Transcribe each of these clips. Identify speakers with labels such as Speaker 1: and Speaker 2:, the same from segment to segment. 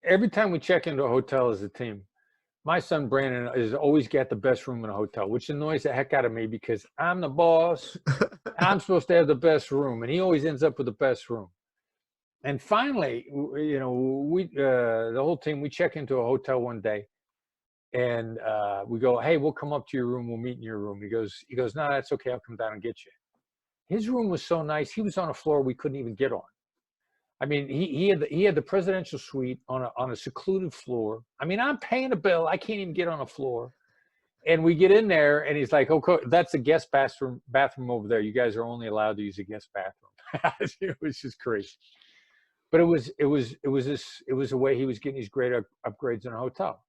Speaker 1: every time we check into a hotel as a team, my son Brandon is always got the best room in a hotel, which annoys the heck out of me because I'm the boss. I'm supposed to have the best room, and he always ends up with the best room. And finally, you know, the whole team, we check into a hotel one day, and we go, "Hey, we'll come up to your room. We'll meet in your room." He goes, "No, that's okay. I'll come down and get you." His room was so nice. He was on a floor we couldn't even get on. I mean, he had the presidential suite on a secluded floor. I mean, I'm paying a bill. I can't even get on a floor. And we get in there, and he's like, "Okay, that's a guest bathroom over there. You guys are only allowed to use a guest bathroom." It was just crazy. But it was a way he was getting these great upgrades in a hotel.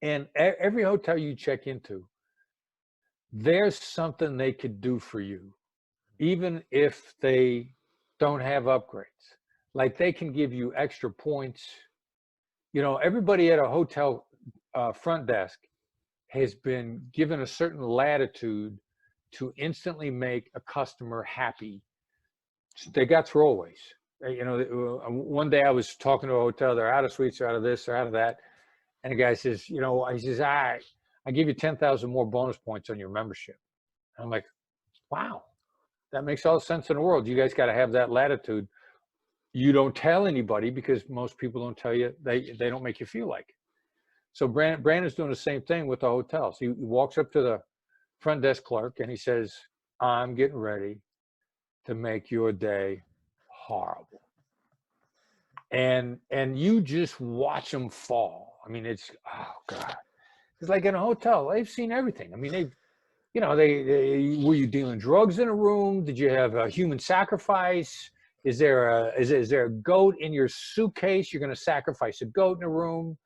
Speaker 1: And every hotel you check into, there's something they could do for you, even if they don't have upgrades. Like they can give you extra points. You know, everybody at a hotel front desk has been given a certain latitude to instantly make a customer happy. They got throwaways. You know, one day I was talking to a hotel, they're out of suites, they're out of this, they're out of that. And the guy says, you know, he says, I give you 10,000 more bonus points on your membership. And I'm like, wow, that makes all the sense in the world. You guys got to have that latitude. You don't tell anybody because most people don't tell you, they don't make you feel like it. So Brandon's doing the same thing with the hotels. He walks up to the front desk clerk and he says, I'm getting ready to make your day horrible. And you just watch them fall. I mean, it's, oh God. It's like in a hotel, they've seen everything. I mean, they've, you know, were you dealing drugs in a room? Did you have a human sacrifice? Is there a goat in your suitcase? You're going to sacrifice a goat in a room?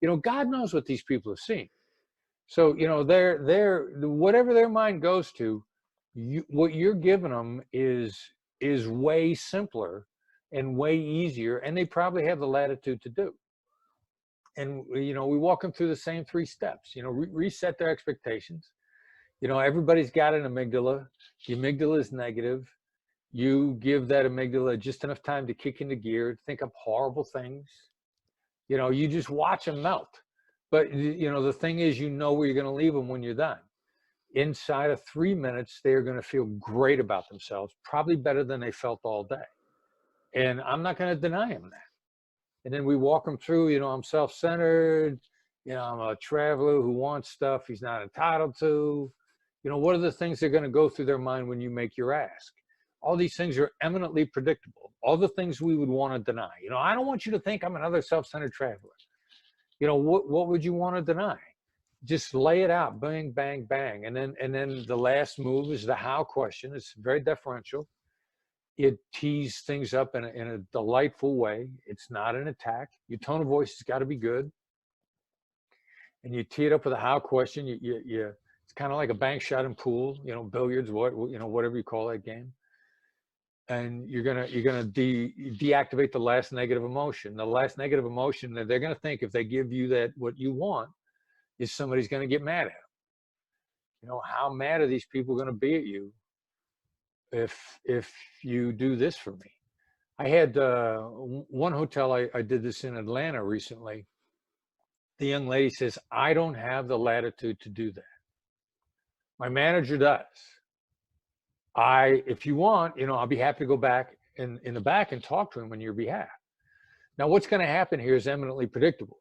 Speaker 1: You know, God knows what these people have seen. So, you know, they're whatever their mind goes to, what you're giving them is way simpler and way easier, and they probably have the latitude to do. And, you know, we walk them through the same 3 steps, you know, reset their expectations. You know, everybody's got an amygdala. The amygdala is negative. You give that amygdala just enough time to kick into gear, think up horrible things. You know, you just watch them melt. But, you know, the thing is, you know where you're going to leave them when you're done. Inside of 3 minutes, they're going to feel great about themselves, probably better than they felt all day. And I'm not going to deny them that. And then we walk them through, you know, I'm self-centered, you know, I'm a traveler who wants stuff he's not entitled to. You know, what are the things that are going to go through their mind when you make your ask? All these things are eminently predictable. All the things we would want to deny. You know, I don't want you to think I'm another self-centered traveler. You know, what would you want to deny? Just lay it out, bang, bang, bang. And then the last move is the how question. It's very deferential. It tees things up in a delightful way. It's not an attack. Your tone of voice has got to be good. And you tee it up with a how question. It's kind of like a bank shot in pool, you know, billiards, you know, whatever you call that game. And you're gonna deactivate the last negative emotion. The last negative emotion that they're gonna think if they give you that what you want is somebody's gonna get mad at them. You know, how mad are these people gonna be at you if you do this for me? I had one hotel I did this in Atlanta recently. The young lady says, I don't have the latitude to do that. My manager does. If you want, you know, I'll be happy to go back in the back and talk to him on your behalf. Now, what's going to happen here is eminently predictable.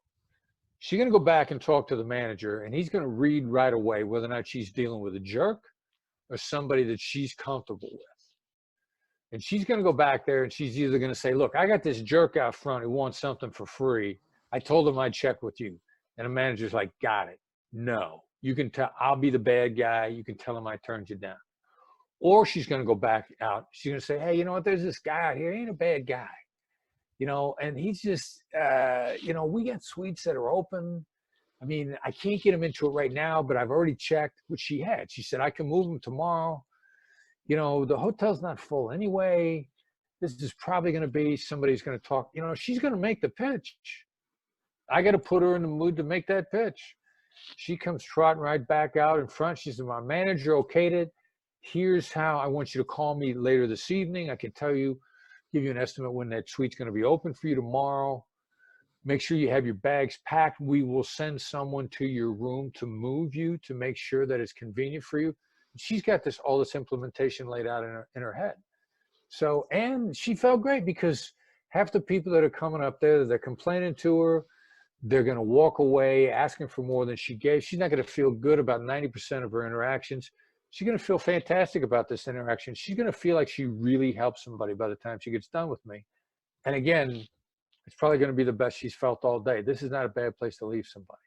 Speaker 1: She's going to go back and talk to the manager, and he's going to read right away whether or not she's dealing with a jerk or somebody that she's comfortable with. And she's going to go back there, and she's either going to say, look, I got this jerk out front who wants something for free. I told him I'd check with you. And the manager's like, got it. No, you can tell, I'll be the bad guy. You can tell him I turned you down. Or she's going to go back out. She's going to say, hey, you know what? There's this guy out here. He ain't a bad guy. You know, and he's just, you know, we got suites that are open. I mean, I can't get him into it right now, but I've already checked, which she had. She said, I can move him tomorrow. You know, the hotel's not full anyway. This is probably going to be somebody's going to talk. You know, she's going to make the pitch. I got to put her in the mood to make that pitch. She comes trotting right back out in front. She said, my manager okayed it. Here's how I want you to call me later this evening. I can tell you, give you an estimate when that suite's going to be open for you tomorrow. Make sure you have your bags packed. We will send someone to your room to move you to make sure that it's convenient for you. She's got all this implementation laid out in her head. So, and she felt great because half the people that are coming up there, they're complaining to her. They're going to walk away asking for more than she gave. She's not going to feel good about 90% of her interactions. She's going to feel fantastic about this interaction. She's going to feel like she really helped somebody by the time she gets done with me. And again, it's probably going to be the best she's felt all day. This is not a bad place to leave somebody.